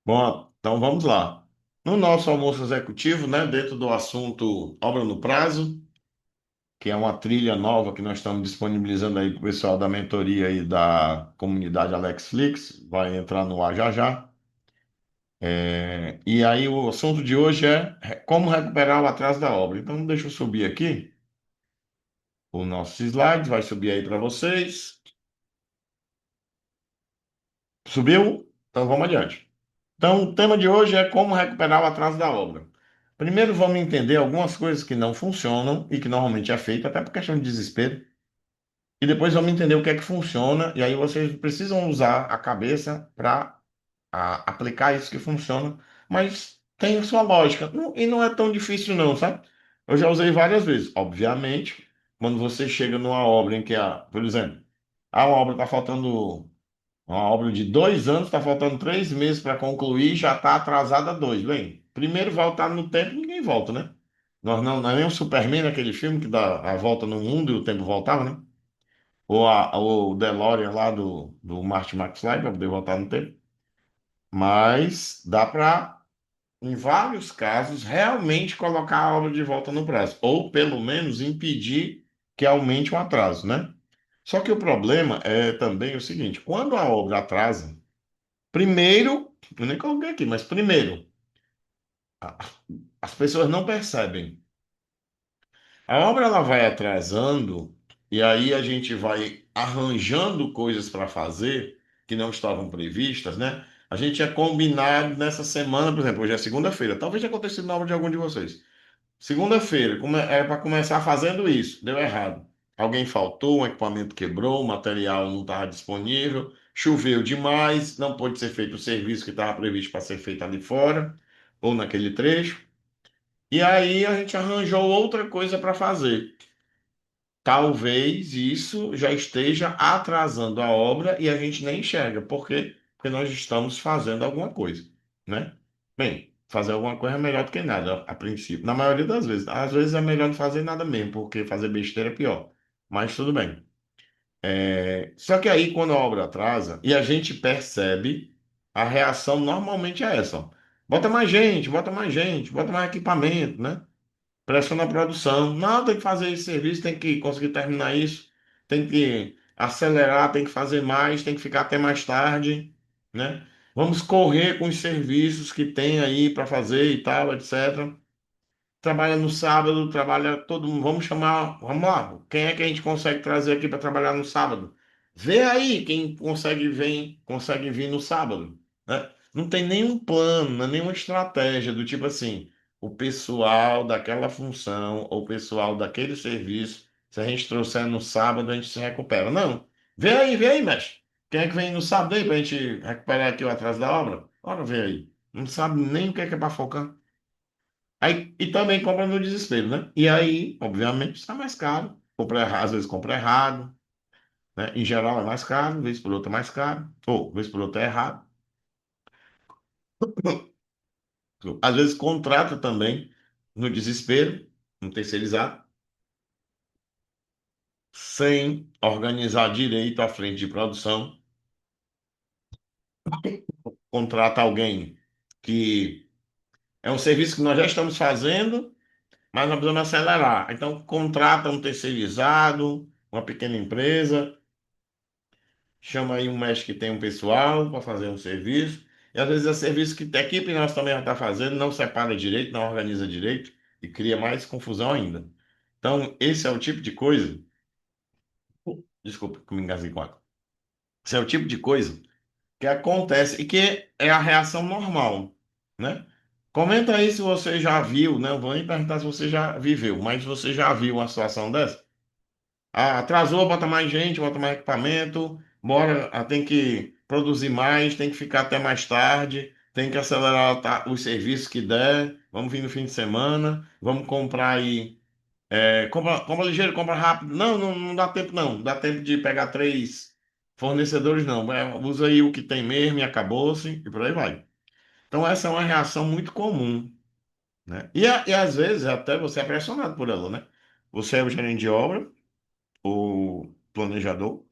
Bom, então vamos lá. No nosso almoço executivo, né, dentro do assunto obra no prazo, que é uma trilha nova que nós estamos disponibilizando aí para o pessoal da mentoria e da comunidade AlexFlix, vai entrar no ar já já. E aí o assunto de hoje é como recuperar o atraso da obra. Então deixa eu subir aqui o nosso slide, vai subir aí para vocês. Subiu? Então vamos adiante. Então, o tema de hoje é como recuperar o atraso da obra. Primeiro, vamos entender algumas coisas que não funcionam e que normalmente é feito, até por questão de desespero. E depois vamos entender o que é que funciona, e aí vocês precisam usar a cabeça para aplicar isso que funciona, mas tem sua lógica. E não é tão difícil, não, sabe? Eu já usei várias vezes. Obviamente, quando você chega numa obra em que, por exemplo, uma obra está faltando. Uma obra de 2 anos, está faltando 3 meses para concluir, já está atrasada dois. Bem, primeiro voltar no tempo, ninguém volta, né? Nós nem o Superman, naquele filme que dá a volta no mundo e o tempo voltava, né? Ou o DeLorean lá do Marty McFly para poder voltar no tempo. Mas dá para, em vários casos, realmente colocar a obra de volta no prazo. Ou pelo menos impedir que aumente o atraso, né? Só que o problema é também o seguinte: quando a obra atrasa, primeiro, eu nem coloquei aqui, mas primeiro, a- as pessoas não percebem. A obra ela vai atrasando e aí a gente vai arranjando coisas para fazer que não estavam previstas, né? A gente tinha combinado nessa semana, por exemplo, hoje é segunda-feira, talvez tenha acontecido na obra de algum de vocês. Segunda-feira, era para começar fazendo isso, deu errado. Alguém faltou, um equipamento quebrou, o material não estava disponível, choveu demais, não pôde ser feito o serviço que estava previsto para ser feito ali fora, ou naquele trecho. E aí a gente arranjou outra coisa para fazer. Talvez isso já esteja atrasando a obra e a gente nem enxerga. Por quê? Porque nós estamos fazendo alguma coisa, né? Bem, fazer alguma coisa é melhor do que nada, a princípio. Na maioria das vezes. Às vezes é melhor não fazer nada mesmo, porque fazer besteira é pior. Mas tudo bem. Só que aí, quando a obra atrasa e a gente percebe, a reação normalmente é essa: ó. Bota mais gente, bota mais gente, bota mais equipamento, né? Pressiona a produção. Não, tem que fazer esse serviço, tem que conseguir terminar isso, tem que acelerar, tem que fazer mais, tem que ficar até mais tarde, né? Vamos correr com os serviços que tem aí para fazer e tal, etc. Trabalha no sábado, trabalha todo mundo. Vamos chamar, vamos lá. Quem é que a gente consegue trazer aqui para trabalhar no sábado? Vê aí quem consegue vir no sábado, né? Não tem nenhum plano, né, nenhuma estratégia do tipo assim, o pessoal daquela função ou o pessoal daquele serviço, se a gente trouxer no sábado, a gente se recupera. Não. Vê aí, mestre. Quem é que vem no sábado aí para a gente recuperar aqui o atraso da obra? Ora, vê aí. Não sabe nem o que é para focar. Aí, e também compra no desespero, né? E aí, obviamente, está mais caro. Às vezes compra errado, né? Em geral é mais caro, vez por outra é mais caro, ou vez por outra é errado. Às vezes contrata também no desespero, no terceirizado, sem organizar direito a frente de produção. Contrata alguém que é um serviço que nós já estamos fazendo, mas nós precisamos acelerar. Então, contrata um terceirizado, uma pequena empresa. Chama aí um mestre que tem um pessoal para fazer um serviço, e às vezes é serviço que a equipe nós também já está fazendo, não separa direito, não organiza direito, e cria mais confusão ainda. Então, esse é o tipo de coisa, desculpa que eu me engasguei com água. Esse é o tipo de coisa que acontece e que é a reação normal, né? Comenta aí se você já viu, né? Eu vou nem perguntar se você já viveu, mas se você já viu uma situação dessa. Atrasou, bota mais gente, bota mais equipamento, bora, tem que produzir mais, tem que ficar até mais tarde, tem que acelerar os serviços que der, vamos vir no fim de semana, vamos comprar aí, compra ligeiro, compra rápido. Não, não dá tempo não, não dá tempo de pegar três fornecedores não, usa aí o que tem mesmo e acabou-se, e por aí vai. Então essa é uma reação muito comum, né? E às vezes até você é pressionado por ela, né? Você é o gerente de obra, o planejador.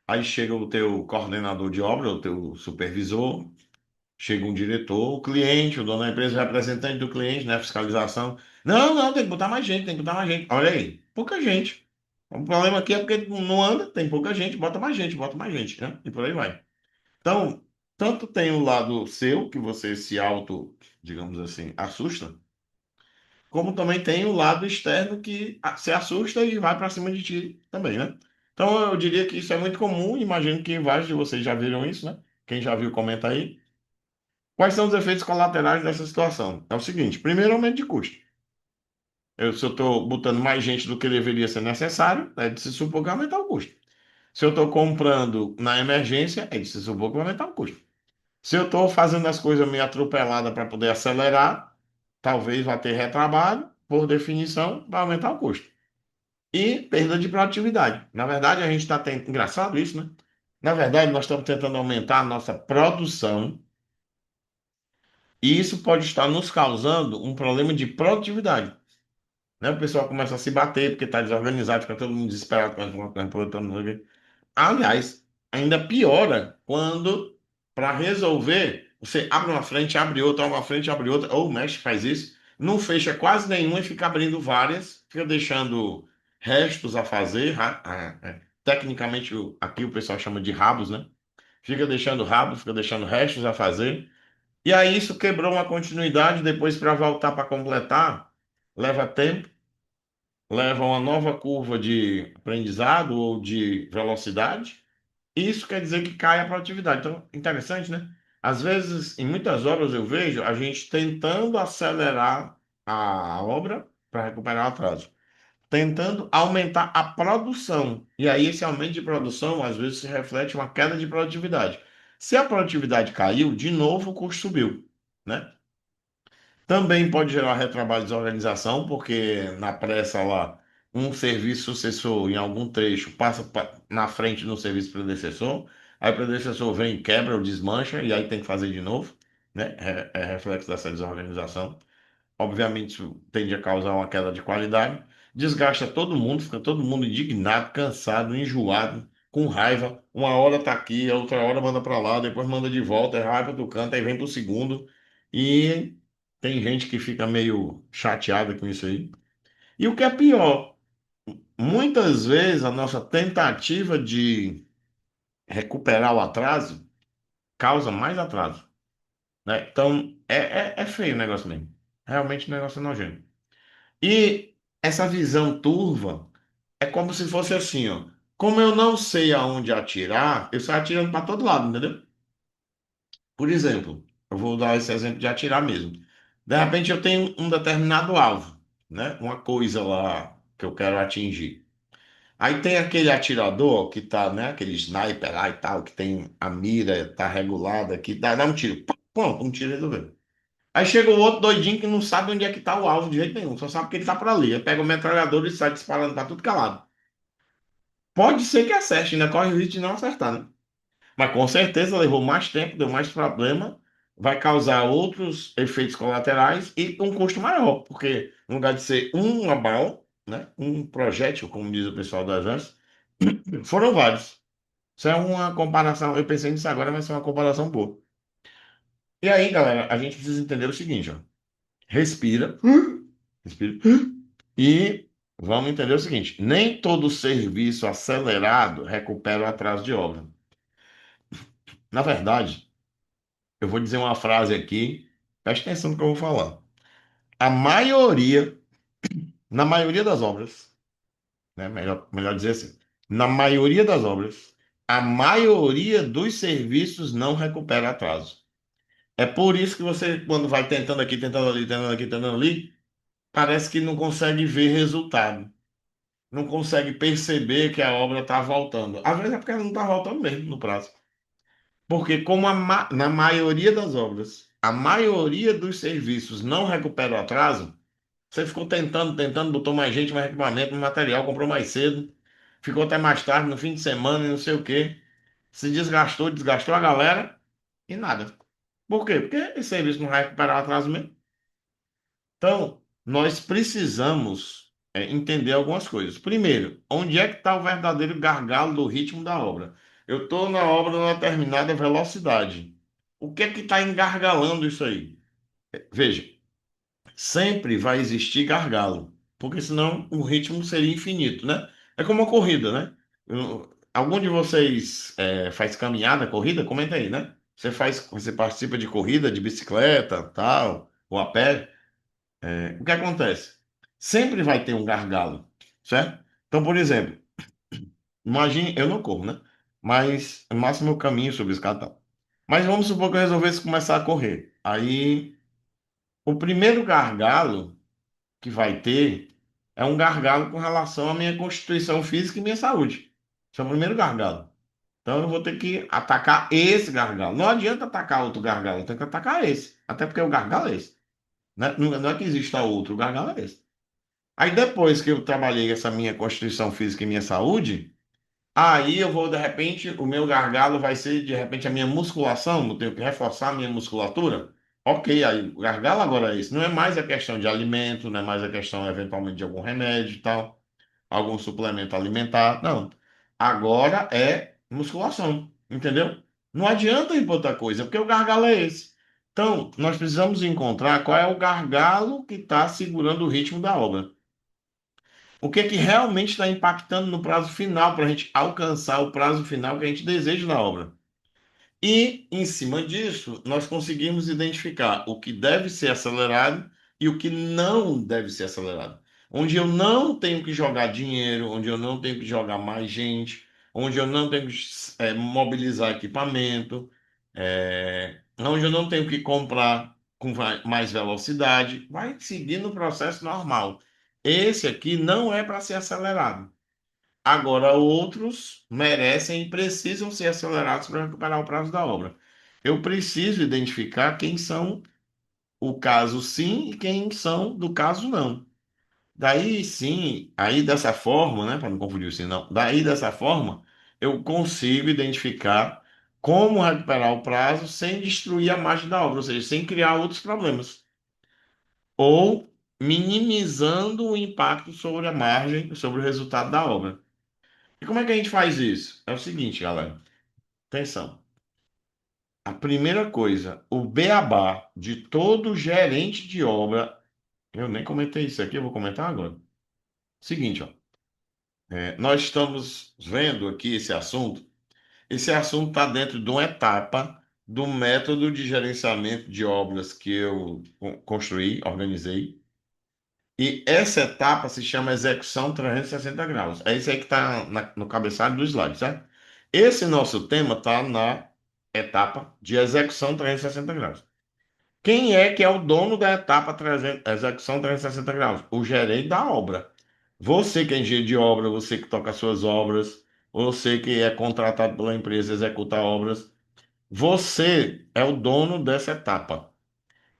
Aí chega o teu coordenador de obra, o teu supervisor, Chega um diretor, o cliente, o dono da empresa, o representante do cliente, né? Fiscalização. Não, não, tem que botar mais gente, tem que botar mais gente. Olha aí, pouca gente. O problema aqui é porque não anda, tem pouca gente, bota mais gente, né? E por aí vai. Então, tanto tem o lado seu, que você se auto, digamos assim, assusta, como também tem o lado externo que se assusta e vai para cima de ti também, né? Então, eu diria que isso é muito comum, imagino que vários de vocês já viram isso, né? Quem já viu, comenta aí. Quais são os efeitos colaterais dessa situação? É o seguinte: primeiro, aumento de custo. Se eu estou botando mais gente do que deveria ser necessário, é de se supor que vai aumentar o custo. Se eu estou comprando na emergência, é de se supor que vai aumentar o custo. Se eu estou fazendo as coisas meio atropelada para poder acelerar, talvez vá ter retrabalho, por definição, vai aumentar o custo. E perda de produtividade. Na verdade, a gente está tentando. Engraçado isso, né? Na verdade, nós estamos tentando aumentar a nossa produção. E isso pode estar nos causando um problema de produtividade, né? O pessoal começa a se bater porque está desorganizado, fica todo mundo desesperado com uma coisa por outra, não sei o quê. Aliás, ainda piora quando, para resolver, você abre uma frente, abre outra, abre uma frente, abre outra, ou o mestre faz isso, não fecha quase nenhuma e fica abrindo várias, fica deixando restos a fazer, tecnicamente aqui o pessoal chama de rabos, né? Fica deixando rabos, fica deixando restos a fazer. E aí isso quebrou uma continuidade, depois para voltar para completar, leva tempo, leva uma nova curva de aprendizado ou de velocidade. Isso quer dizer que cai a produtividade. Então, interessante, né? Às vezes, em muitas obras eu vejo a gente tentando acelerar a obra para recuperar o atraso, tentando aumentar a produção. E aí esse aumento de produção às vezes se reflete uma queda de produtividade. Se a produtividade caiu, de novo o custo subiu, né? Também pode gerar retrabalho e desorganização, porque na pressa lá, um serviço sucessor em algum trecho passa na frente do serviço predecessor, aí o predecessor vem, quebra ou desmancha, e aí tem que fazer de novo, né? É reflexo dessa desorganização. Obviamente, isso tende a causar uma queda de qualidade, desgasta todo mundo, fica todo mundo indignado, cansado, enjoado, com raiva. Uma hora tá aqui, a outra hora manda para lá, depois manda de volta, é raiva do canto, aí vem pro segundo. E tem gente que fica meio chateada com isso aí. E o que é pior, muitas vezes a nossa tentativa de recuperar o atraso causa mais atraso, né? Então, é feio o negócio mesmo. Realmente o negócio é nojento. E essa visão turva é como se fosse assim, ó. Como eu não sei aonde atirar, eu saio atirando para todo lado, entendeu? Por exemplo, eu vou dar esse exemplo de atirar mesmo. De repente eu tenho um determinado alvo, né? Uma coisa lá que eu quero atingir. Aí tem aquele atirador que tá, né? Aquele sniper lá e tal, que tem a mira, tá regulada, que dá um tiro. Pum, um tiro e resolveu. Aí chega o outro doidinho que não sabe onde é que tá o alvo de jeito nenhum, só sabe que ele tá por ali. Aí pega o metralhador e sai disparando pra tudo calado. Pode ser que acerte, né? Corre o risco de não acertar, né? Mas com certeza levou mais tempo, deu mais problema, vai causar outros efeitos colaterais e um custo maior, porque no lugar de ser uma bala, né? Um projétil, como diz o pessoal do exército, foram vários. Isso é uma comparação, eu pensei nisso agora, mas é uma comparação boa. E aí, galera, a gente precisa entender o seguinte, ó. Respira, respira. E vamos entender o seguinte: nem todo serviço acelerado recupera o atraso de obra. Na verdade, eu vou dizer uma frase aqui, preste atenção no que eu vou falar. A maioria, na maioria das obras, né, melhor dizer assim, na maioria das obras, a maioria dos serviços não recupera atraso. É por isso que você, quando vai tentando aqui, tentando ali, tentando aqui, tentando ali, parece que não consegue ver resultado. Não consegue perceber que a obra está voltando. Às vezes é porque ela não está voltando mesmo no prazo. Porque como na maioria das obras, a maioria dos serviços não recupera o atraso, você ficou tentando, tentando, botou mais gente, mais equipamento, mais material, comprou mais cedo, ficou até mais tarde, no fim de semana e não sei o quê. Se desgastou, desgastou a galera e nada. Por quê? Porque esse serviço não vai recuperar o atraso mesmo. Então, nós precisamos entender algumas coisas. Primeiro, onde é que está o verdadeiro gargalo do ritmo da obra? Eu estou na obra numa determinada velocidade. O que é que está engargalando isso aí? Veja, sempre vai existir gargalo, porque senão o ritmo seria infinito, né? É como uma corrida, né? Algum de vocês faz caminhada, corrida? Comenta aí, né? Você participa de corrida, de bicicleta, tal, ou a pé? O que acontece? Sempre vai ter um gargalo, certo? Então, por exemplo, imagine, eu não corro, né? Mas no máximo eu caminho sobre escada e tal. Mas vamos supor que eu resolvesse começar a correr. Aí, o primeiro gargalo que vai ter é um gargalo com relação à minha constituição física e minha saúde. Esse é o primeiro gargalo. Então eu vou ter que atacar esse gargalo. Não adianta atacar outro gargalo, eu tenho que atacar esse. Até porque o gargalo é esse. Né? Não é que exista outro, o gargalo é esse. Aí depois que eu trabalhei essa minha constituição física e minha saúde, aí eu vou, de repente, o meu gargalo vai ser, de repente, a minha musculação, eu tenho que reforçar a minha musculatura. Ok, aí o gargalo agora é isso. Não é mais a questão de alimento, não é mais a questão, eventualmente, de algum remédio e tal, algum suplemento alimentar. Não. Agora é musculação, entendeu? Não adianta ir para outra coisa, porque o gargalo é esse. Então, nós precisamos encontrar qual é o gargalo que está segurando o ritmo da obra. O que é que realmente está impactando no prazo final para a gente alcançar o prazo final que a gente deseja na obra. E, em cima disso, nós conseguimos identificar o que deve ser acelerado e o que não deve ser acelerado. Onde eu não tenho que jogar dinheiro, onde eu não tenho que jogar mais gente, onde eu não tenho que mobilizar equipamento, onde eu não tenho que comprar com mais velocidade, vai seguir no processo normal. Esse aqui não é para ser acelerado. Agora, outros merecem e precisam ser acelerados para recuperar o prazo da obra. Eu preciso identificar quem são o caso sim e quem são do caso não. Daí sim, aí dessa forma, né, para não confundir o sim não, daí dessa forma, eu consigo identificar como recuperar o prazo sem destruir a margem da obra, ou seja, sem criar outros problemas, ou minimizando o impacto sobre a margem, sobre o resultado da obra. E como é que a gente faz isso? É o seguinte, galera. Atenção. A primeira coisa, o beabá de todo gerente de obra, eu nem comentei isso aqui, eu vou comentar agora. Seguinte, ó, nós estamos vendo aqui esse assunto. Esse assunto está dentro de uma etapa do método de gerenciamento de obras que eu construí, organizei. E essa etapa se chama execução 360 graus. É isso aí que está no cabeçalho do slide, certo? Esse nosso tema está na etapa de execução 360 graus. Quem é que é o dono da etapa 300 execução 360 graus? O gerente da obra. Você que é engenheiro de obra, você que toca as suas obras, você que é contratado pela empresa executar obras, você é o dono dessa etapa.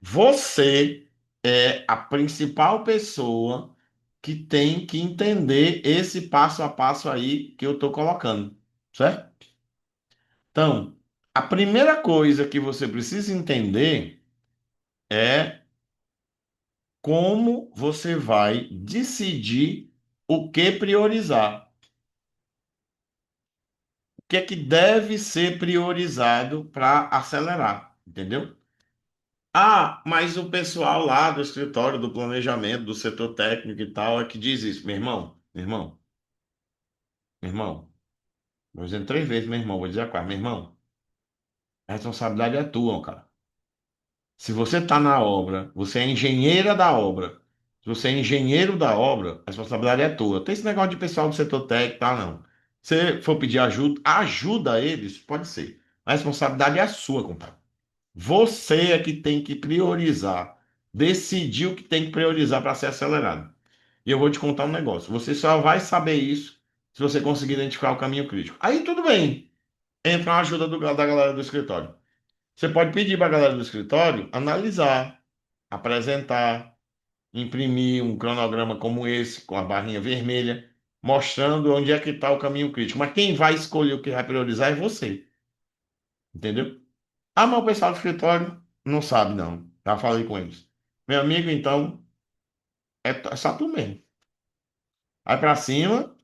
Você é a principal pessoa que tem que entender esse passo a passo aí que eu estou colocando, certo? Então, a primeira coisa que você precisa entender é como você vai decidir o que priorizar. O que é que deve ser priorizado para acelerar, entendeu? Ah, mas o pessoal lá do escritório do planejamento, do setor técnico e tal, é que diz isso. Meu irmão, vou dizendo 3 vezes, meu irmão, vou dizer a quarta, meu irmão, a responsabilidade é tua, cara. Se você está na obra, você é engenheira da obra. Se você é engenheiro da obra, a responsabilidade é tua. Tem esse negócio de pessoal do setor técnico, tá? Não. Se for pedir ajuda, ajuda eles, pode ser. A responsabilidade é sua, compadre. Você é que tem que priorizar, decidir o que tem que priorizar para ser acelerado. E eu vou te contar um negócio. Você só vai saber isso se você conseguir identificar o caminho crítico. Aí tudo bem. Entra a ajuda da galera do escritório. Você pode pedir para a galera do escritório analisar, apresentar, imprimir um cronograma como esse, com a barrinha vermelha, mostrando onde é que está o caminho crítico. Mas quem vai escolher o que vai priorizar é você. Entendeu? Ah, mas o pessoal do escritório não sabe, não. Já falei com eles. Meu amigo, então, é só tu mesmo. Vai para cima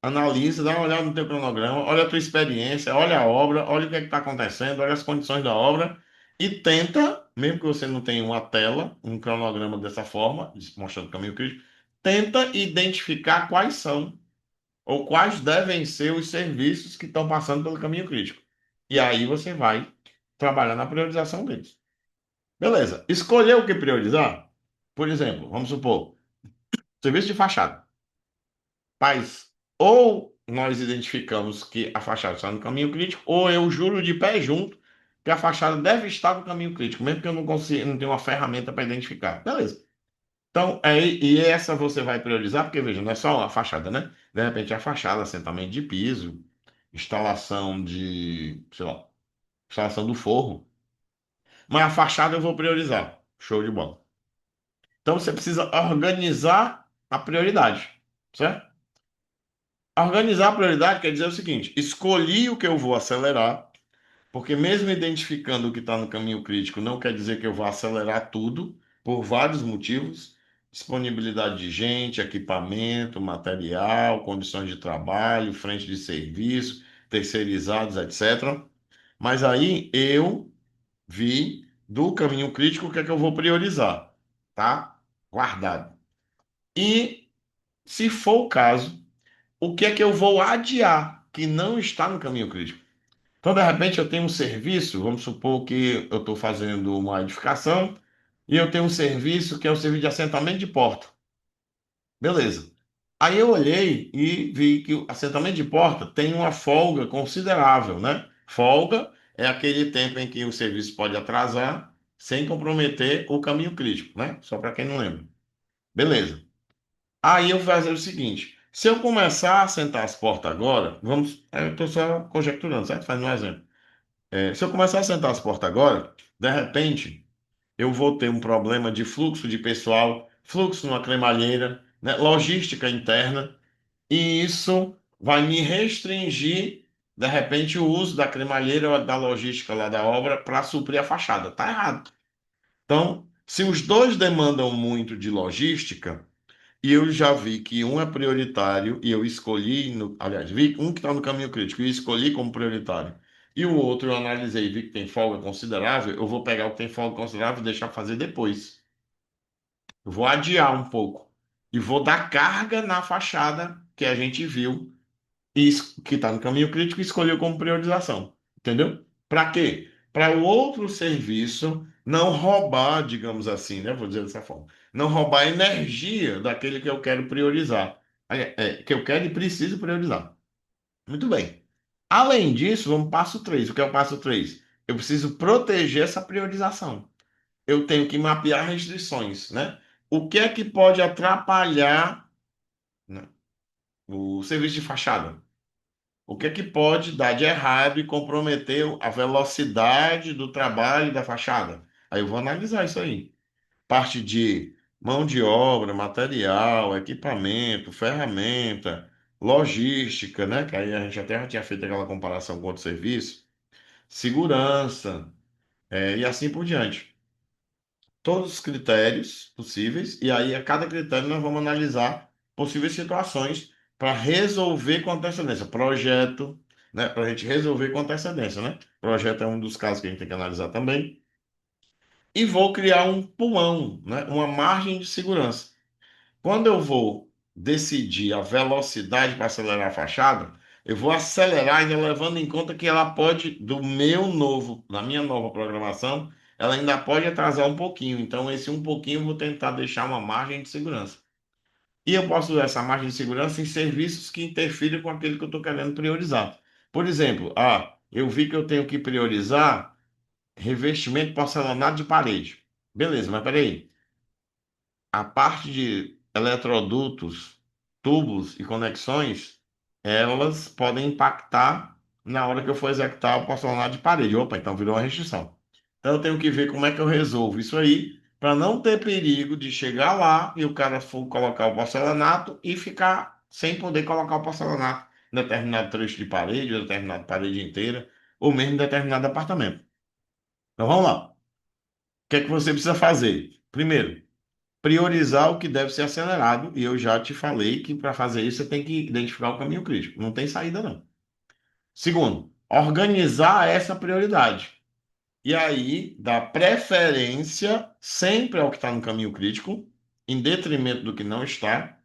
analisa, dá uma olhada no teu cronograma, olha a tua experiência, olha a obra, olha o que é que está acontecendo, olha as condições da obra e tenta, mesmo que você não tenha uma tela, um cronograma dessa forma, mostrando o caminho crítico, tenta identificar quais são ou quais devem ser os serviços que estão passando pelo caminho crítico. E aí você vai trabalhar na priorização deles. Beleza. Escolher o que priorizar? Por exemplo, vamos supor, serviço de fachada. Mas ou nós identificamos que a fachada está no caminho crítico, ou eu juro de pé junto que a fachada deve estar no caminho crítico, mesmo que eu não consiga, não tenha uma ferramenta para identificar. Beleza. Então, e essa você vai priorizar, porque veja, não é só a fachada, né? De repente a fachada, assentamento de piso, instalação de, sei lá, instalação do forro. Mas a fachada eu vou priorizar. Show de bola. Então você precisa organizar a prioridade, certo? Organizar a prioridade quer dizer o seguinte: escolhi o que eu vou acelerar, porque mesmo identificando o que está no caminho crítico, não quer dizer que eu vou acelerar tudo, por vários motivos. Disponibilidade de gente, equipamento, material, condições de trabalho, frente de serviço, terceirizados, etc. Mas aí eu vi do caminho crítico o que é que eu vou priorizar, tá? Guardado. E, se for o caso, o que é que eu vou adiar que não está no caminho crítico? Então, de repente, eu tenho um serviço, vamos supor que eu estou fazendo uma edificação e eu tenho um serviço que é o serviço de assentamento de porta. Beleza. Aí eu olhei e vi que o assentamento de porta tem uma folga considerável, né? Folga é aquele tempo em que o serviço pode atrasar sem comprometer o caminho crítico, né? Só para quem não lembra. Beleza. Aí eu vou fazer o seguinte: se eu começar a assentar as portas agora, vamos, eu estou só conjecturando, certo? Fazendo um exemplo. Se eu começar a assentar as portas agora, de repente, eu vou ter um problema de fluxo de pessoal, fluxo numa cremalheira, né? Logística interna. E isso vai me restringir, de repente, o uso da cremalheira ou da logística lá da obra para suprir a fachada. Tá errado. Então, se os dois demandam muito de logística, e eu já vi que um é prioritário, e eu escolhi, aliás, vi um que está no caminho crítico e escolhi como prioritário, e o outro eu analisei e vi que tem folga considerável, eu vou pegar o que tem folga considerável e deixar fazer depois. Eu vou adiar um pouco. E vou dar carga na fachada que a gente viu que está no caminho crítico e escolheu como priorização. Entendeu? Para quê? Para o outro serviço não roubar, digamos assim, né? Vou dizer dessa forma. Não roubar a energia daquele que eu quero priorizar. Que eu quero e preciso priorizar. Muito bem. Além disso, vamos para o passo 3. O que é o passo 3? Eu preciso proteger essa priorização. Eu tenho que mapear restrições, né? O que é que pode atrapalhar, né, o serviço de fachada? O que é que pode dar de errado e comprometer a velocidade do trabalho da fachada? Aí eu vou analisar isso aí. Parte de mão de obra, material, equipamento, ferramenta, logística, né? Que aí a gente até já tinha feito aquela comparação com outro serviço, segurança, e assim por diante. Todos os critérios possíveis, e aí a cada critério nós vamos analisar possíveis situações para resolver com antecedência. Projeto, né? Para a gente resolver com antecedência, né? Projeto é um dos casos que a gente tem que analisar também. E vou criar um pulmão, né? Uma margem de segurança. Quando eu vou decidir a velocidade para acelerar a fachada, eu vou acelerar ainda levando em conta que ela pode, na minha nova programação, ela ainda pode atrasar um pouquinho. Então, esse um pouquinho eu vou tentar deixar uma margem de segurança. E eu posso usar essa margem de segurança em serviços que interfiram com aquele que eu estou querendo priorizar. Por exemplo, eu vi que eu tenho que priorizar revestimento porcelanato de parede. Beleza, mas peraí. A parte de eletrodutos, tubos e conexões, elas podem impactar na hora que eu for executar o porcelanato de parede. Opa, então virou uma restrição. Então eu tenho que ver como é que eu resolvo isso aí, para não ter perigo de chegar lá e o cara for colocar o porcelanato e ficar sem poder colocar o porcelanato em determinado trecho de parede, ou determinada parede inteira, ou mesmo em determinado apartamento. Então vamos lá. O que é que você precisa fazer? Primeiro, priorizar o que deve ser acelerado, e eu já te falei que para fazer isso você tem que identificar o caminho crítico. Não tem saída, não. Segundo, organizar essa prioridade. E aí, dar preferência sempre ao que está no caminho crítico, em detrimento do que não está.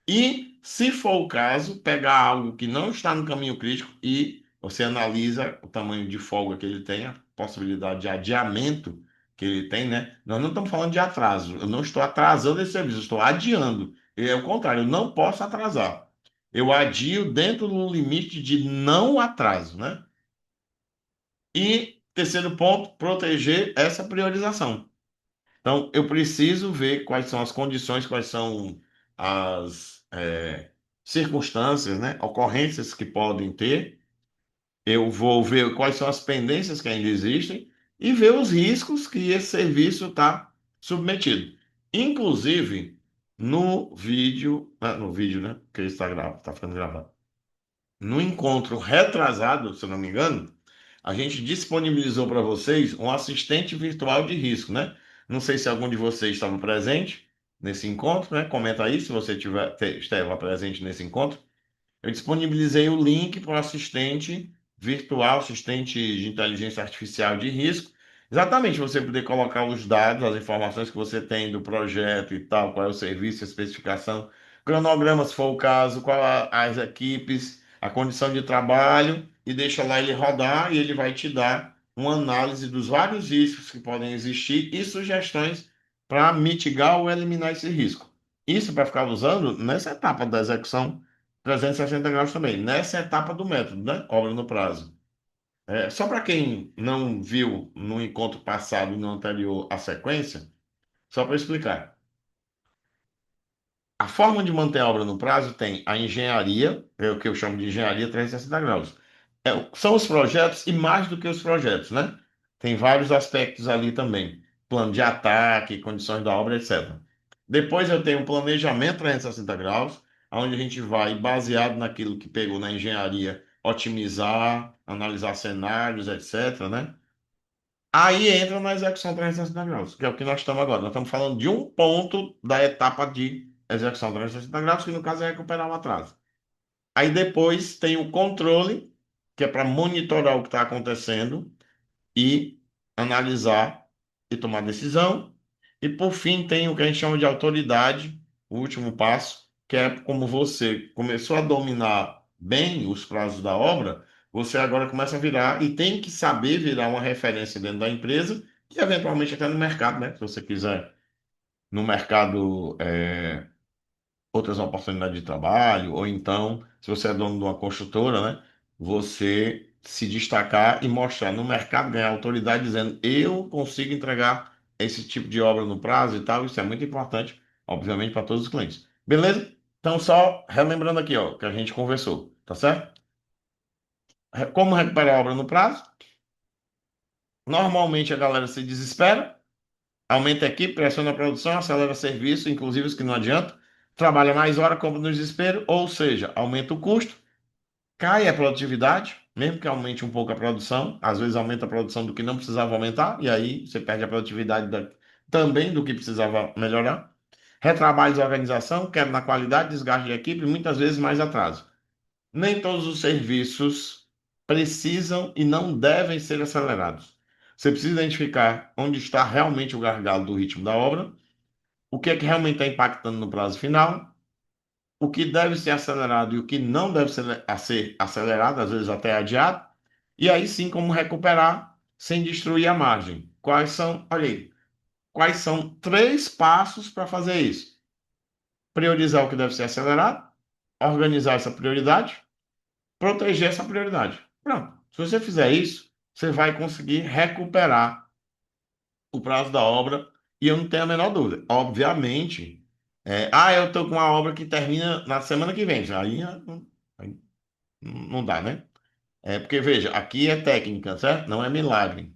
E, se for o caso, pegar algo que não está no caminho crítico e você analisa o tamanho de folga que ele tem, a possibilidade de adiamento que ele tem, né? Nós não estamos falando de atraso. Eu não estou atrasando esse serviço, eu estou adiando. É o contrário, eu não posso atrasar. Eu adio dentro do limite de não atraso, né? E terceiro ponto, proteger essa priorização. Então, eu preciso ver quais são as condições, quais são as circunstâncias, né, ocorrências que podem ter. Eu vou ver quais são as pendências que ainda existem e ver os riscos que esse serviço está submetido. Inclusive, no vídeo, né, que está tá ficando gravado. No encontro retrasado, se eu não me engano, a gente disponibilizou para vocês um assistente virtual de risco, né? Não sei se algum de vocês estava presente nesse encontro, né? Comenta aí se você estava presente nesse encontro. Eu disponibilizei o link para o assistente virtual, assistente de inteligência artificial de risco, exatamente você poder colocar os dados, as informações que você tem do projeto e tal, qual é o serviço, a especificação, cronograma, se for o caso, as equipes, a condição de trabalho, e deixa lá ele rodar e ele vai te dar uma análise dos vários riscos que podem existir e sugestões para mitigar ou eliminar esse risco. Isso para ficar usando nessa etapa da execução 360 graus também, nessa etapa do método, né? Obra no prazo. Só para quem não viu no encontro passado e no anterior a sequência, só para explicar. A forma de manter a obra no prazo tem a engenharia, é o que eu chamo de engenharia 360 graus. São os projetos e mais do que os projetos, né? Tem vários aspectos ali também. Plano de ataque, condições da obra, etc. Depois eu tenho um planejamento 360 graus, onde a gente vai, baseado naquilo que pegou na engenharia, otimizar, analisar cenários, etc, né? Aí entra na execução 360 graus, que é o que nós estamos agora. Nós estamos falando de um ponto da etapa de execução 360 graus, que no caso é recuperar o atraso. Aí depois tem o controle, que é para monitorar o que está acontecendo e analisar e tomar decisão. E por fim tem o que a gente chama de autoridade, o último passo, que é como você começou a dominar bem os prazos da obra, você agora começa a virar e tem que saber virar uma referência dentro da empresa e eventualmente até no mercado, né? Se você quiser no mercado outras oportunidades de trabalho, ou então, se você é dono de uma construtora, né, você se destacar e mostrar no mercado, ganhar autoridade dizendo eu consigo entregar esse tipo de obra no prazo e tal, isso é muito importante, obviamente, para todos os clientes. Beleza? Então, só relembrando aqui, ó, que a gente conversou, tá certo? Como recuperar a obra no prazo? Normalmente a galera se desespera, aumenta a equipe, pressiona a produção, acelera o serviço, inclusive os que não adiantam, trabalha mais hora, compra no desespero, ou seja, aumenta o custo, cai a produtividade, mesmo que aumente um pouco a produção, às vezes aumenta a produção do que não precisava aumentar, e aí você perde a produtividade também do que precisava melhorar. Retrabalho de organização, quebra na qualidade, desgaste de equipe, e muitas vezes mais atraso. Nem todos os serviços precisam e não devem ser acelerados. Você precisa identificar onde está realmente o gargalo do ritmo da obra, o que é que realmente está impactando no prazo final, o que deve ser acelerado e o que não deve ser acelerado, às vezes até adiado, e aí sim como recuperar sem destruir a margem. Olha aí, quais são três passos para fazer isso? Priorizar o que deve ser acelerado, organizar essa prioridade, proteger essa prioridade. Pronto. Se você fizer isso, você vai conseguir recuperar o prazo da obra e eu não tenho a menor dúvida. Obviamente, eu estou com uma obra que termina na semana que vem. Aí não dá, né? Porque, veja, aqui é técnica, certo? Não é milagre.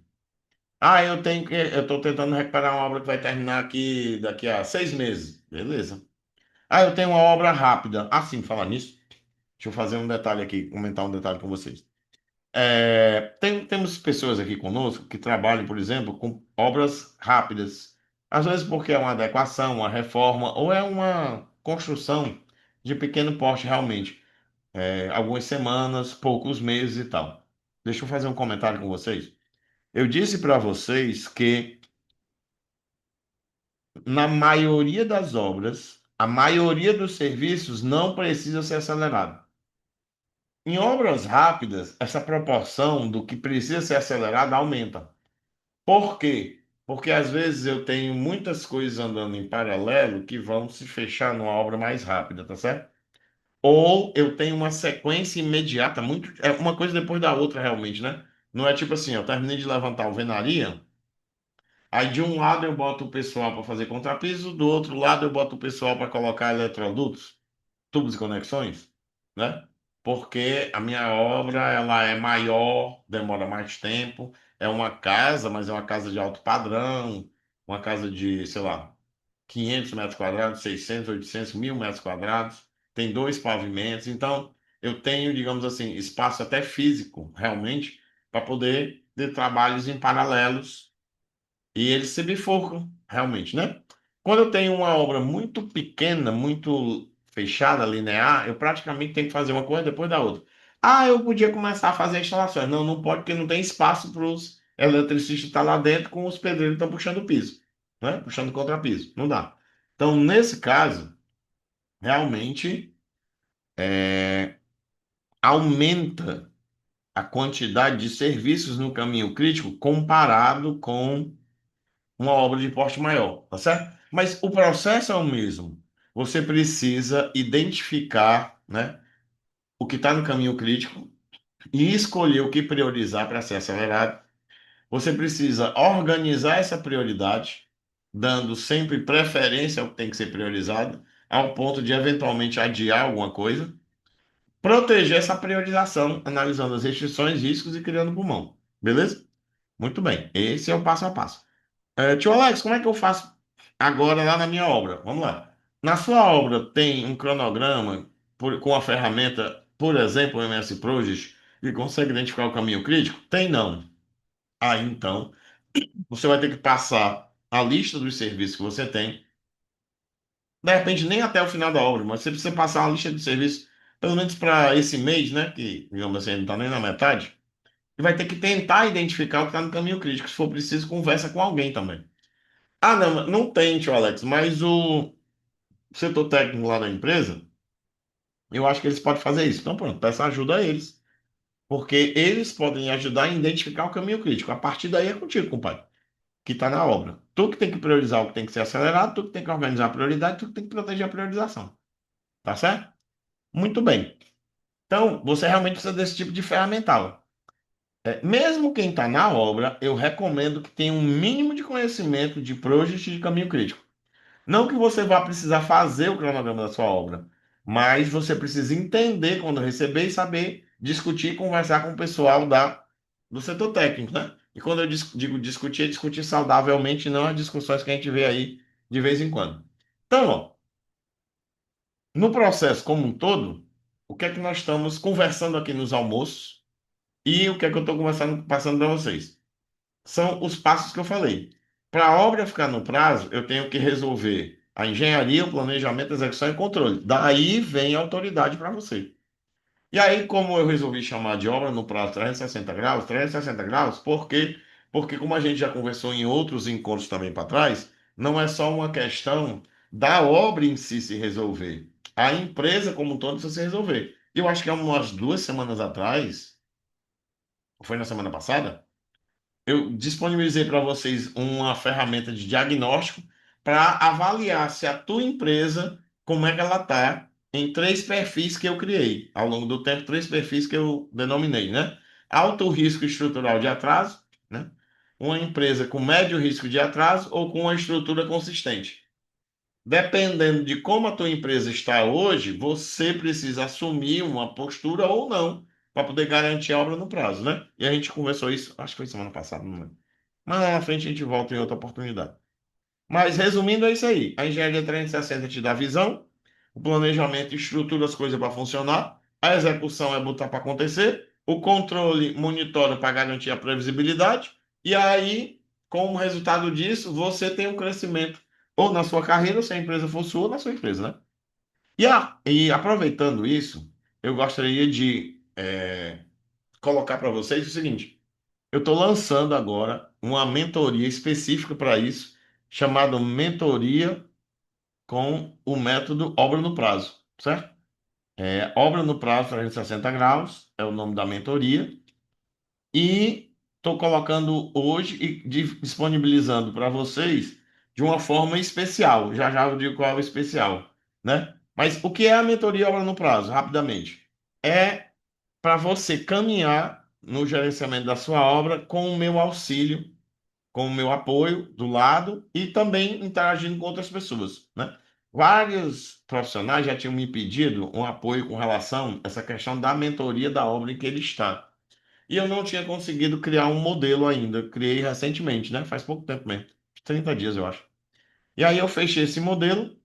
Eu estou tentando recuperar uma obra que vai terminar aqui daqui a 6 meses. Beleza. Eu tenho uma obra rápida. Sim, falar nisso. Deixa eu fazer um detalhe aqui, comentar um detalhe com vocês. Temos pessoas aqui conosco que trabalham, por exemplo, com obras rápidas. Às vezes porque é uma adequação, uma reforma, ou é uma construção de pequeno porte realmente. Algumas semanas, poucos meses e tal. Deixa eu fazer um comentário com vocês. Eu disse para vocês que na maioria das obras, a maioria dos serviços não precisa ser acelerado. Em obras rápidas, essa proporção do que precisa ser acelerado aumenta. Por quê? Porque às vezes eu tenho muitas coisas andando em paralelo que vão se fechar numa obra mais rápida, tá certo? Ou eu tenho uma sequência imediata, muito, é uma coisa depois da outra realmente, né? Não é tipo assim, eu terminei de levantar alvenaria, aí de um lado eu boto o pessoal para fazer contrapiso, do outro lado eu boto o pessoal para colocar eletrodutos, tubos e conexões, né? Porque a minha obra ela é maior, demora mais tempo, é uma casa, mas é uma casa de alto padrão, uma casa de, sei lá, 500 metros quadrados, 600, 800, 1.000 metros quadrados, tem dois pavimentos, então eu tenho, digamos assim, espaço até físico, realmente, para poder ter trabalhos em paralelos e eles se bifurcam, realmente, né? Quando eu tenho uma obra muito pequena, muito fechada, linear, eu praticamente tenho que fazer uma coisa depois da outra. Ah, eu podia começar a fazer instalações. Não, não pode, porque não tem espaço para os eletricistas estar lá dentro com os pedreiros que estão puxando o piso, né? Puxando contrapiso. Não dá. Então, nesse caso, realmente aumenta a quantidade de serviços no caminho crítico comparado com uma obra de porte maior, tá certo? Mas o processo é o mesmo. Você precisa identificar, né, o que está no caminho crítico e escolher o que priorizar para ser acelerado. Você precisa organizar essa prioridade, dando sempre preferência ao que tem que ser priorizado, ao ponto de eventualmente adiar alguma coisa. Proteger essa priorização, analisando as restrições, riscos e criando pulmão. Beleza? Muito bem. Esse é o passo a passo. Tio Alex, como é que eu faço agora lá na minha obra? Vamos lá. Na sua obra tem um cronograma com a ferramenta, por exemplo, o MS Project, que consegue identificar o caminho crítico? Tem não. Aí então, você vai ter que passar a lista dos serviços que você tem. De repente, nem até o final da obra, mas você precisa passar uma lista de serviços, pelo menos para esse mês, né? Que, digamos assim, não está nem na metade. E vai ter que tentar identificar o que está no caminho crítico. Se for preciso, conversa com alguém também. Ah, não, não tem, tio Alex, mas o setor técnico lá da empresa, eu acho que eles podem fazer isso. Então, pronto, peça ajuda a eles. Porque eles podem ajudar a identificar o caminho crítico. A partir daí é contigo, compadre, que está na obra. Tu que tem que priorizar o que tem que ser acelerado, tu que tem que organizar a prioridade, tu que tem que proteger a priorização. Tá certo? Muito bem. Então, você realmente precisa desse tipo de ferramental. Mesmo quem está na obra, eu recomendo que tenha um mínimo de conhecimento de project e de caminho crítico. Não que você vá precisar fazer o cronograma da sua obra, mas você precisa entender quando receber e saber discutir e conversar com o pessoal do setor técnico, né? E quando eu digo discutir, é discutir saudavelmente, não as discussões que a gente vê aí de vez em quando. Então, ó, no processo como um todo, o que é que nós estamos conversando aqui nos almoços e o que é que eu estou conversando, passando para vocês? São os passos que eu falei. Para a obra ficar no prazo, eu tenho que resolver a engenharia, o planejamento, a execução e controle. Daí vem a autoridade para você. E aí, como eu resolvi chamar de obra no prazo 360 graus, 360 graus, por quê? Porque, como a gente já conversou em outros encontros também para trás, não é só uma questão da obra em si se resolver. A empresa como um todo precisa se resolver. Eu acho que há umas 2 semanas atrás, foi na semana passada, eu disponibilizei para vocês uma ferramenta de diagnóstico para avaliar se a tua empresa, como é que ela está em três perfis que eu criei ao longo do tempo, três perfis que eu denominei, né? Alto risco estrutural de atraso, né? Uma empresa com médio risco de atraso ou com uma estrutura consistente. Dependendo de como a tua empresa está hoje, você precisa assumir uma postura ou não para poder garantir a obra no prazo, né? E a gente conversou isso, acho que foi semana passada, não lembro. Mas lá na frente a gente volta em outra oportunidade. Mas resumindo, é isso aí. A engenharia 360 te dá visão, o planejamento estrutura as coisas para funcionar, a execução é botar para acontecer, o controle monitora para garantir a previsibilidade, e aí como resultado disso, você tem um crescimento ou na sua carreira, se a empresa for sua, ou na sua empresa, né? E aproveitando isso, eu gostaria de colocar para vocês o seguinte: eu estou lançando agora uma mentoria específica para isso, chamada Mentoria com o método Obra no Prazo, certo? Obra no Prazo 360 graus é o nome da mentoria. E estou colocando hoje e disponibilizando para vocês de uma forma especial. Já já eu digo qual é o especial, né? Mas o que é a mentoria Obra no Prazo? Rapidamente. É para você caminhar no gerenciamento da sua obra com o meu auxílio, com o meu apoio do lado e também interagindo com outras pessoas, né? Vários profissionais já tinham me pedido um apoio com relação a essa questão da mentoria da obra em que ele está. E eu não tinha conseguido criar um modelo ainda. Criei recentemente, né? Faz pouco tempo mesmo. 30 dias, eu acho. E aí eu fechei esse modelo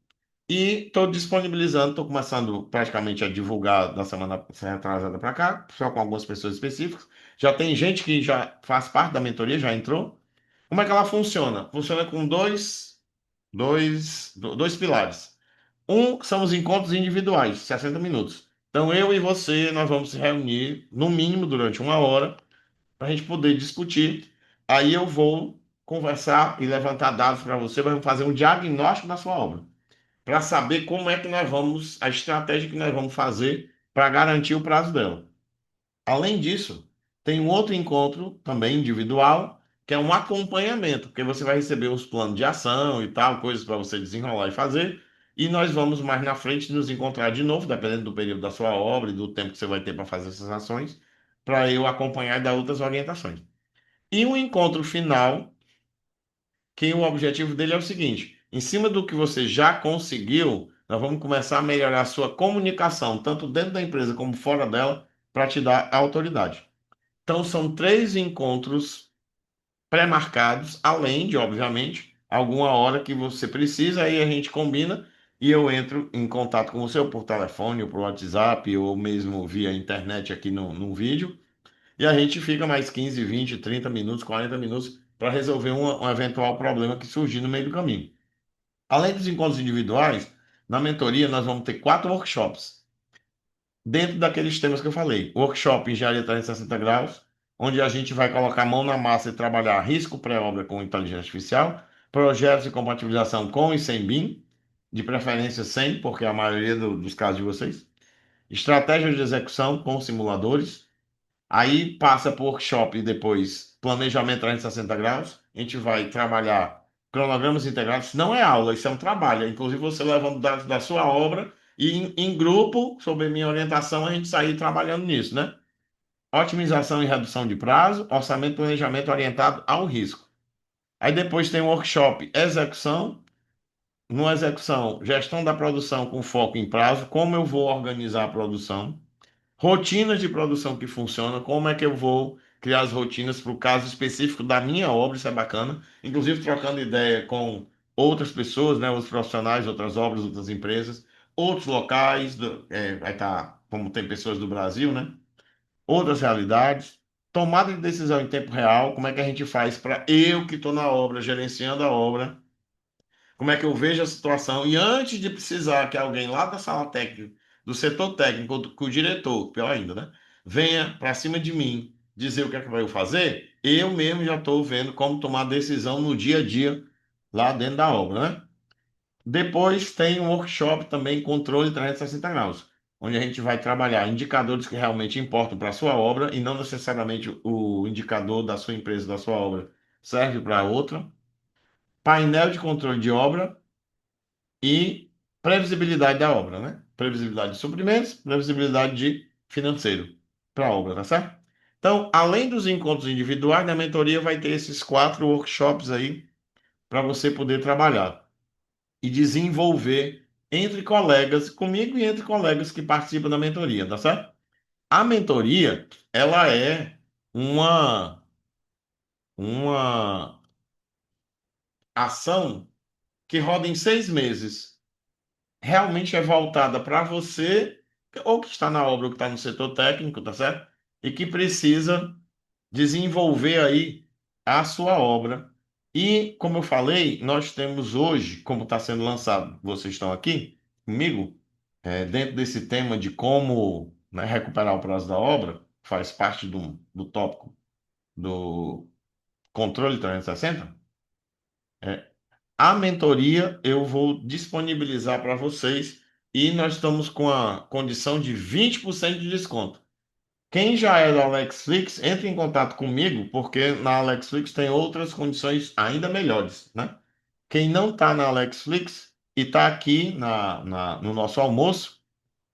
e estou disponibilizando, estou começando praticamente a divulgar da semana retrasada para cá, só com algumas pessoas específicas. Já tem gente que já faz parte da mentoria, já entrou. Como é que ela funciona? Funciona com dois pilares. Um são os encontros individuais, 60 minutos. Então eu e você, nós vamos se reunir no mínimo durante uma hora para a gente poder discutir. Aí eu vou conversar e levantar dados para você, vamos fazer um diagnóstico da sua obra, para saber como é que nós vamos, a estratégia que nós vamos fazer para garantir o prazo dela. Além disso, tem um outro encontro também individual, que é um acompanhamento, porque você vai receber os planos de ação e tal, coisas para você desenrolar e fazer. E nós vamos mais na frente nos encontrar de novo, dependendo do período da sua obra e do tempo que você vai ter para fazer essas ações, para eu acompanhar e dar outras orientações. E um encontro final, que o objetivo dele é o seguinte: em cima do que você já conseguiu, nós vamos começar a melhorar a sua comunicação, tanto dentro da empresa como fora dela, para te dar autoridade. Então, são três encontros pré-marcados, além de, obviamente, alguma hora que você precisa, aí a gente combina e eu entro em contato com você, ou por telefone, ou por WhatsApp, ou mesmo via internet aqui no vídeo. E a gente fica mais 15, 20, 30 minutos, 40 minutos para resolver um eventual problema que surgir no meio do caminho. Além dos encontros individuais, na mentoria nós vamos ter 4 workshops, dentro daqueles temas que eu falei. Workshop Engenharia 360 graus, onde a gente vai colocar a mão na massa e trabalhar risco pré-obra com inteligência artificial, projetos de compatibilização com e sem BIM, de preferência sem, porque é a maioria dos casos de vocês. Estratégias de execução com simuladores. Aí passa por workshop e depois planejamento 360 graus. A gente vai trabalhar cronogramas integrados. Não é aula, isso é um trabalho. Inclusive você levando dados da sua obra e em grupo, sob minha orientação, a gente sair trabalhando nisso, né? Otimização e redução de prazo, orçamento e planejamento orientado ao risco. Aí depois tem o workshop execução. No execução, gestão da produção com foco em prazo, como eu vou organizar a produção. Rotinas de produção que funcionam, como é que eu vou criar as rotinas para o caso específico da minha obra, isso é bacana. Inclusive trocando ideia com outras pessoas, né, outros profissionais, outras obras, outras empresas, outros locais, vai estar, como tem pessoas do Brasil, né, outras realidades. Tomada de decisão em tempo real, como é que a gente faz para eu que estou na obra, gerenciando a obra, como é que eu vejo a situação e antes de precisar que alguém lá da sala técnica, do setor técnico, com o diretor, pior ainda, né, venha para cima de mim dizer o que é que vai fazer, eu mesmo já estou vendo como tomar decisão no dia a dia lá dentro da obra, né? Depois tem um workshop também, controle 360 graus, onde a gente vai trabalhar indicadores que realmente importam para a sua obra e não necessariamente o indicador da sua empresa, da sua obra, serve para outra. Painel de controle de obra e previsibilidade da obra, né? Previsibilidade de suprimentos, previsibilidade de financeiro para a obra, tá certo? Então, além dos encontros individuais, na mentoria vai ter esses 4 workshops aí para você poder trabalhar e desenvolver entre colegas, comigo e entre colegas que participam da mentoria, tá certo? A mentoria, ela é uma ação que roda em 6 meses. Realmente é voltada para você, ou que está na obra, ou que está no setor técnico, tá certo? E que precisa desenvolver aí a sua obra E, como eu falei, nós temos hoje, como está sendo lançado, vocês estão aqui comigo, dentro desse tema de como, né, recuperar o prazo da obra, faz parte do tópico do controle 360. é, a mentoria eu vou disponibilizar para vocês e nós estamos com a condição de 20% de desconto. Quem já é da Alexflix, entre em contato comigo, porque na Alexflix tem outras condições ainda melhores, né? Quem não está na Alexflix e está aqui no nosso almoço,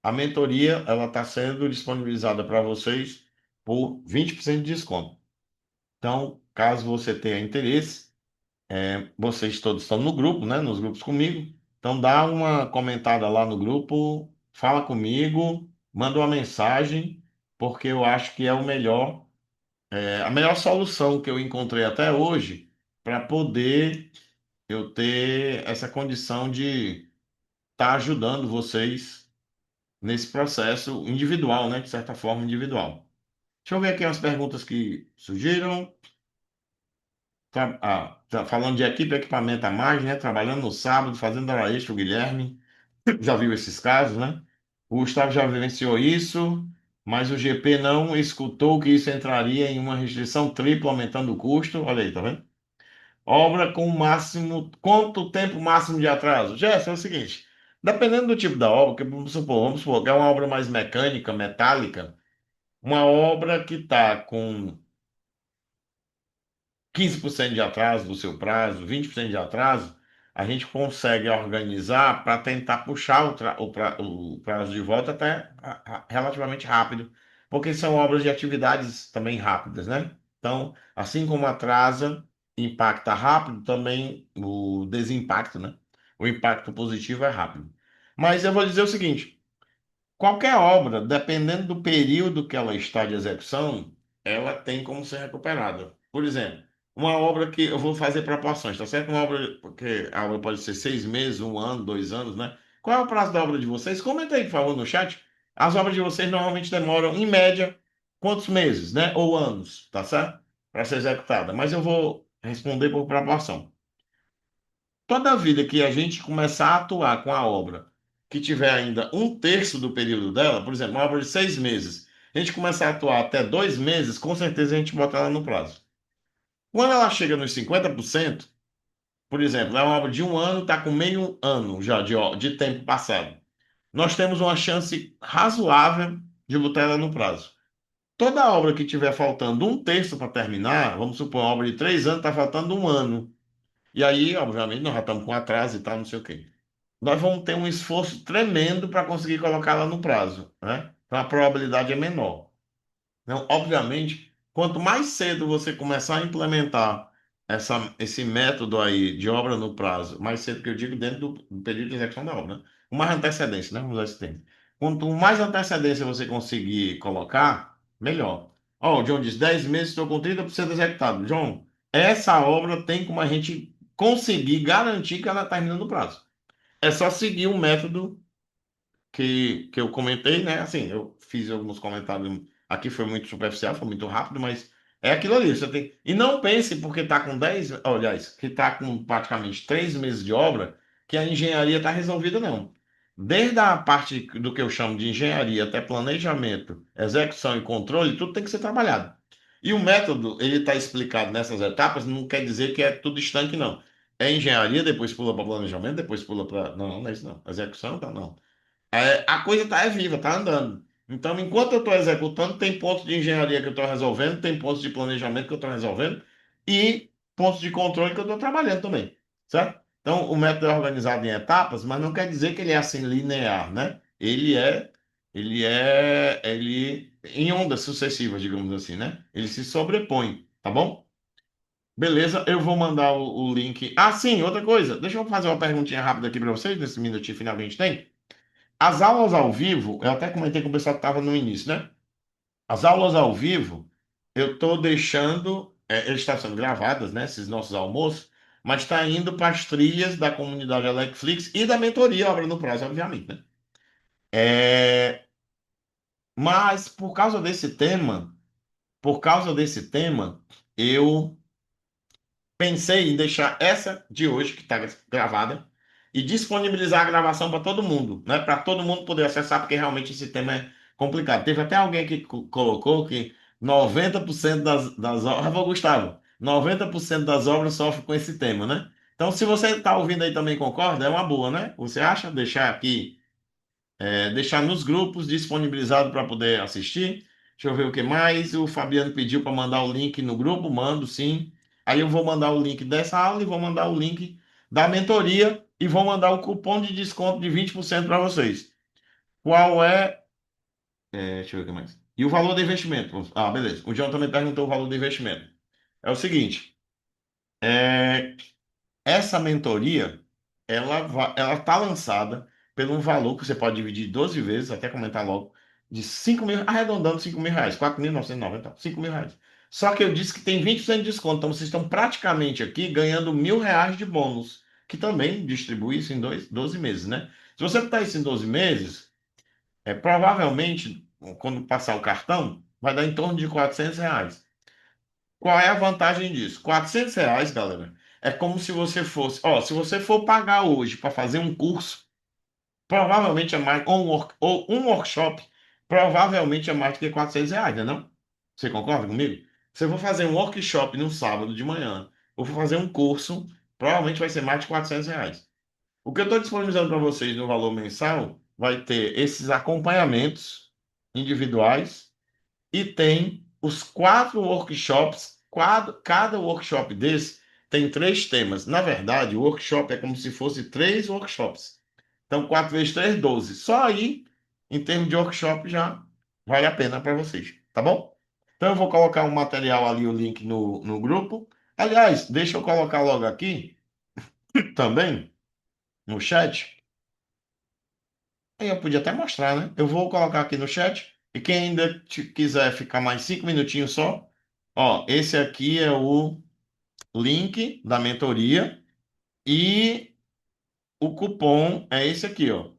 a mentoria ela está sendo disponibilizada para vocês por 20% de desconto. Então, caso você tenha interesse, vocês todos estão no grupo, né? Nos grupos comigo. Então, dá uma comentada lá no grupo, fala comigo, manda uma mensagem, porque eu acho que é o melhor, a melhor solução que eu encontrei até hoje para poder eu ter essa condição de estar ajudando vocês nesse processo individual, né? De certa forma individual. Deixa eu ver aqui as perguntas que surgiram. Falando de equipe, equipamento a mais, né? Trabalhando no sábado, fazendo hora extra, o Guilherme. Já viu esses casos, né? O Gustavo já vivenciou isso, mas o GP não escutou que isso entraria em uma restrição tripla, aumentando o custo. Olha aí, tá vendo? Obra com máximo. Quanto tempo máximo de atraso? Gerson, é o seguinte: dependendo do tipo da obra, que vamos supor que é uma obra mais mecânica, metálica, uma obra que está com 15% de atraso do seu prazo, 20% de atraso, a gente consegue organizar para tentar puxar o prazo de volta até relativamente rápido, porque são obras de atividades também rápidas, né? Então, assim como atrasa, impacta rápido, também o desimpacto, né? O impacto positivo é rápido. Mas eu vou dizer o seguinte: qualquer obra, dependendo do período que ela está de execução, ela tem como ser recuperada. Por exemplo, uma obra que eu vou fazer proporções, tá certo? Uma obra, porque a obra pode ser 6 meses, um ano, 2 anos, né? Qual é o prazo da obra de vocês? Comenta aí, por favor, no chat. As obras de vocês normalmente demoram, em média, quantos meses, né? Ou anos, tá certo? Para ser executada. Mas eu vou responder por proporção. Toda vida que a gente começar a atuar com a obra, que tiver ainda um terço do período dela, por exemplo, uma obra de 6 meses, a gente começar a atuar até 2 meses, com certeza a gente bota ela no prazo. Quando ela chega nos 50%, por exemplo, é uma obra de um ano, está com meio ano já de tempo passado. Nós temos uma chance razoável de botar ela no prazo. Toda obra que tiver faltando um terço para terminar, vamos supor, uma obra de 3 anos, está faltando um ano. E aí, obviamente, nós já estamos com atraso e tal, não sei o quê. Nós vamos ter um esforço tremendo para conseguir colocá-la no prazo, né? Então a probabilidade é menor. Então, obviamente, quanto mais cedo você começar a implementar esse método aí de obra no prazo, mais cedo que eu digo dentro do período de execução da obra, né? Com mais antecedência, né? Vamos usar esse termo. Quanto mais antecedência você conseguir colocar, melhor. Ó, o John diz: 10 meses estou com 30% executado. John, essa obra tem como a gente conseguir garantir que ela termina no prazo. É só seguir um método que eu comentei, né? Assim, eu fiz alguns comentários aqui, foi muito superficial, foi muito rápido, mas é aquilo ali. Você tem... E não pense porque está com 10, aliás, que está com praticamente 3 meses de obra, que a engenharia está resolvida, não. Desde a parte do que eu chamo de engenharia até planejamento, execução e controle, tudo tem que ser trabalhado. E o método, ele está explicado nessas etapas, não quer dizer que é tudo estanque, não. É engenharia, depois pula para planejamento, depois pula para. Não, não é isso não. Execução, tá, não. A coisa tá viva, tá andando. Então, enquanto eu estou executando, tem pontos de engenharia que eu estou resolvendo, tem pontos de planejamento que eu estou resolvendo e pontos de controle que eu estou trabalhando também, certo? Então, o método é organizado em etapas, mas não quer dizer que ele é assim linear, né? Ele em ondas sucessivas, digamos assim, né? Ele se sobrepõe, tá bom? Beleza, eu vou mandar o link. Ah, sim, outra coisa. Deixa eu fazer uma perguntinha rápida aqui para vocês, nesse minutinho final que a gente tem. As aulas ao vivo, eu até comentei com o pessoal que estava no início, né? As aulas ao vivo, eu estou deixando, eles estão sendo gravadas, né? Esses nossos almoços, mas está indo para as trilhas da comunidade Alexflix e da mentoria Obra no Prazo, obviamente, né? É, mas por causa desse tema, eu pensei em deixar essa de hoje, que está gravada, e disponibilizar a gravação para todo mundo, né? Para todo mundo poder acessar, porque realmente esse tema é complicado. Teve até alguém que colocou que 90% das obras, Gustavo, 90% das obras sofrem com esse tema, né? Então, se você está ouvindo aí também concorda, é uma boa, né? Você acha? Deixar aqui deixar nos grupos disponibilizado para poder assistir. Deixa eu ver o que mais. O Fabiano pediu para mandar o link no grupo, mando sim. Aí eu vou mandar o link dessa aula e vou mandar o link da mentoria e vou mandar o cupom de desconto de 20% para vocês. Qual deixa eu ver o que mais. E o valor do investimento? Ah, beleza. O John também perguntou o valor do investimento. É o seguinte, é, essa mentoria, ela está lançada pelo um valor que você pode dividir 12 vezes, até comentar logo, de 5 mil, arredondando 5 mil reais, 4.990, 5 mil reais. Só que eu disse que tem 20% de desconto, então vocês estão praticamente aqui ganhando R$ 1.000 de bônus, que também distribui isso em 12 meses, né? Se você botar isso em 12 meses, provavelmente, quando passar o cartão, vai dar em torno de R$ 400. Qual é a vantagem disso? R$ 400, galera, é como se você fosse, ó, se você for pagar hoje para fazer um curso, provavelmente é mais, ou um workshop, provavelmente é mais do que R$ 400, né, não? Você concorda comigo? Se eu for fazer um workshop no sábado de manhã, ou for fazer um curso, provavelmente vai ser mais de R$ 400. O que eu estou disponibilizando para vocês no valor mensal vai ter esses acompanhamentos individuais e tem os 4 workshops. Cada workshop desse tem 3 temas. Na verdade, o workshop é como se fosse 3 workshops. Então, 4 vezes 3, 12. Só aí, em termos de workshop, já vale a pena para vocês. Tá bom? Então, eu vou colocar um material ali, o link no grupo. Aliás, deixa eu colocar logo aqui também, no chat. Aí eu podia até mostrar, né? Eu vou colocar aqui no chat. E quem ainda quiser ficar mais 5 minutinhos só, ó, esse aqui é o link da mentoria e o cupom é esse aqui, ó.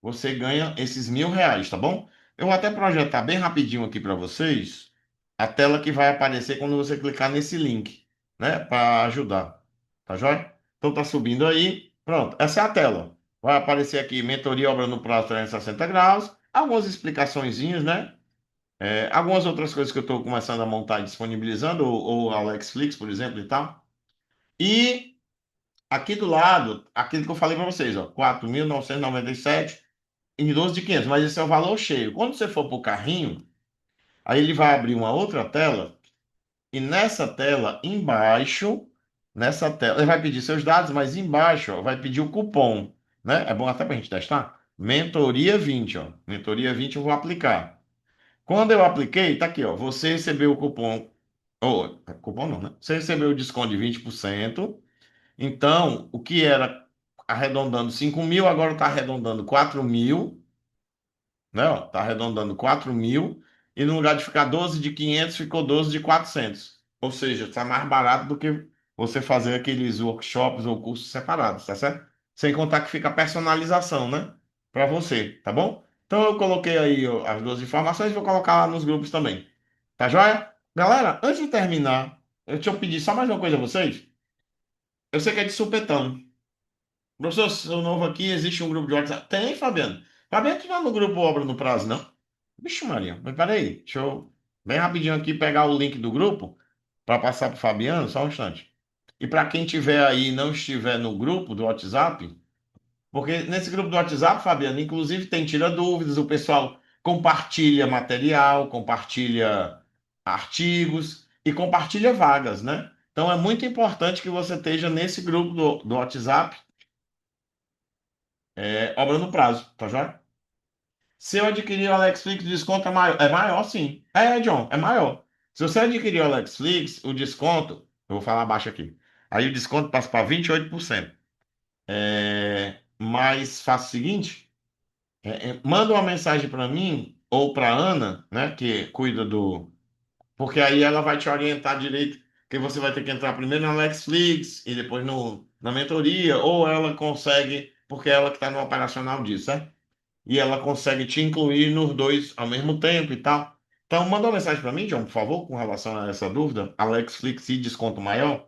Você ganha esses R$ 1.000, tá bom? Eu vou até projetar bem rapidinho aqui para vocês a tela que vai aparecer quando você clicar nesse link, né? Para ajudar, tá joia? Então tá subindo aí. Pronto, essa é a tela. Vai aparecer aqui mentoria obra no prazo 360 graus, algumas explicaçõezinhas, né? Algumas outras coisas que eu estou começando a montar e disponibilizando, ou Alexflix, por exemplo, e tal. E aqui do lado, aquilo que eu falei para vocês, ó, 4.997 em 12 de 500, mas esse é o valor cheio. Quando você for para o carrinho, aí ele vai abrir uma outra tela, e nessa tela, embaixo, nessa tela, ele vai pedir seus dados, mas embaixo, ó, vai pedir o cupom, né? É bom até para a gente testar. Mentoria 20, ó. Mentoria 20 eu vou aplicar. Quando eu apliquei, tá aqui, ó. Você recebeu o cupom. Ou, cupom não, né? Você recebeu o desconto de 20%. Então, o que era arredondando 5 mil, agora está arredondando 4.000, né? Ó, tá arredondando 4.000. E no lugar de ficar 12 de 500 ficou 12 de 400. Ou seja, está mais barato do que você fazer aqueles workshops ou cursos separados, tá certo? Sem contar que fica a personalização, né? Para você, tá bom? Então eu coloquei aí ó, as duas informações e vou colocar lá nos grupos também. Tá joia? Galera, antes de terminar, deixa eu pedir só mais uma coisa a vocês. Eu sei que é de supetão. Professor, sou novo aqui, existe um grupo de WhatsApp. Tem, Fabiano. Fabiano, tu tá no grupo Obra no Prazo, não? Vixe, Maria, mas peraí, deixa eu bem rapidinho aqui pegar o link do grupo para passar para o Fabiano, só um instante. E para quem tiver aí e não estiver no grupo do WhatsApp, porque nesse grupo do WhatsApp, Fabiano, inclusive tem tira dúvidas, o pessoal compartilha material, compartilha artigos e compartilha vagas, né? Então é muito importante que você esteja nesse grupo do WhatsApp, obra no prazo, tá joia? Se eu adquirir o AlexFlix, o desconto é maior, sim. John, é maior. Se você adquirir o AlexFlix, o desconto, eu vou falar abaixo aqui. Aí o desconto passa para 28%. Mas faça o seguinte, manda uma mensagem para mim ou para Ana, né, que cuida do, porque aí ela vai te orientar direito, que você vai ter que entrar primeiro na Netflix e depois na mentoria, ou ela consegue, porque é ela que está no operacional disso, né? E ela consegue te incluir nos dois ao mesmo tempo e tal. Então, manda uma mensagem para mim, John, por favor, com relação a essa dúvida. Netflix e desconto maior.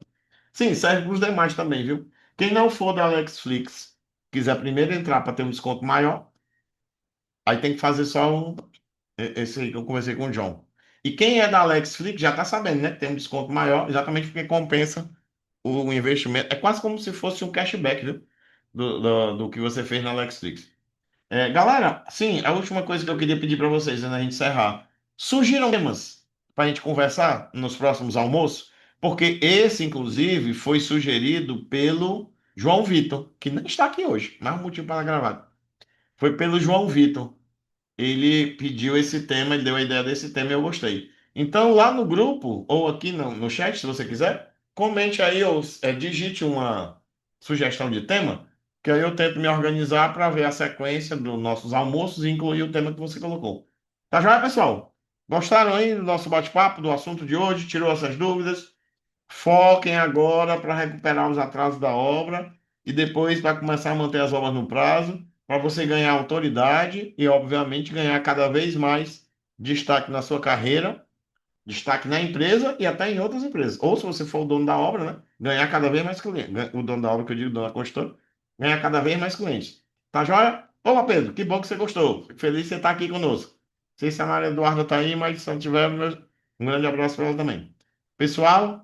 Sim, serve para os demais também, viu? Quem não for da Alexflix, quiser primeiro entrar para ter um desconto maior, aí tem que fazer só esse aí que eu conversei com o John. E quem é da Alexflix já está sabendo, né? Que tem um desconto maior, exatamente porque compensa o investimento. É quase como se fosse um cashback, viu? Do que você fez na Alexflix. Galera, sim, a última coisa que eu queria pedir para vocês, antes da gente encerrar. Surgiram temas para a gente conversar nos próximos almoços, porque esse, inclusive, foi sugerido pelo João Vitor, que não está aqui hoje, mais um motivo para gravar. Foi pelo João Vitor. Ele pediu esse tema, ele deu a ideia desse tema e eu gostei. Então, lá no grupo, ou aqui no chat, se você quiser, comente aí ou digite uma sugestão de tema, que aí eu tento me organizar para ver a sequência dos nossos almoços e incluir o tema que você colocou. Tá joia, pessoal? Gostaram aí do nosso bate-papo, do assunto de hoje? Tirou essas dúvidas? Foquem agora para recuperar os atrasos da obra e depois para começar a manter as obras no prazo, para você ganhar autoridade e, obviamente, ganhar cada vez mais destaque na sua carreira, destaque na empresa e até em outras empresas. Ou se você for o dono da obra, né? Ganhar cada vez mais clientes. O dono da obra, que eu digo, o dono da construtora, ganhar cada vez mais clientes. Tá joia? Olá, Pedro, que bom que você gostou. Fico feliz de você estar aqui conosco. Não sei se a Maria Eduarda está aí, mas se não tiver, um grande abraço para ela também. Pessoal.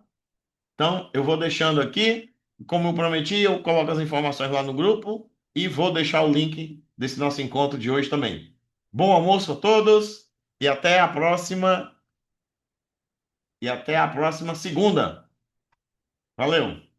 Então, eu vou deixando aqui, como eu prometi, eu coloco as informações lá no grupo e vou deixar o link desse nosso encontro de hoje também. Bom almoço a todos e até a próxima segunda. Valeu!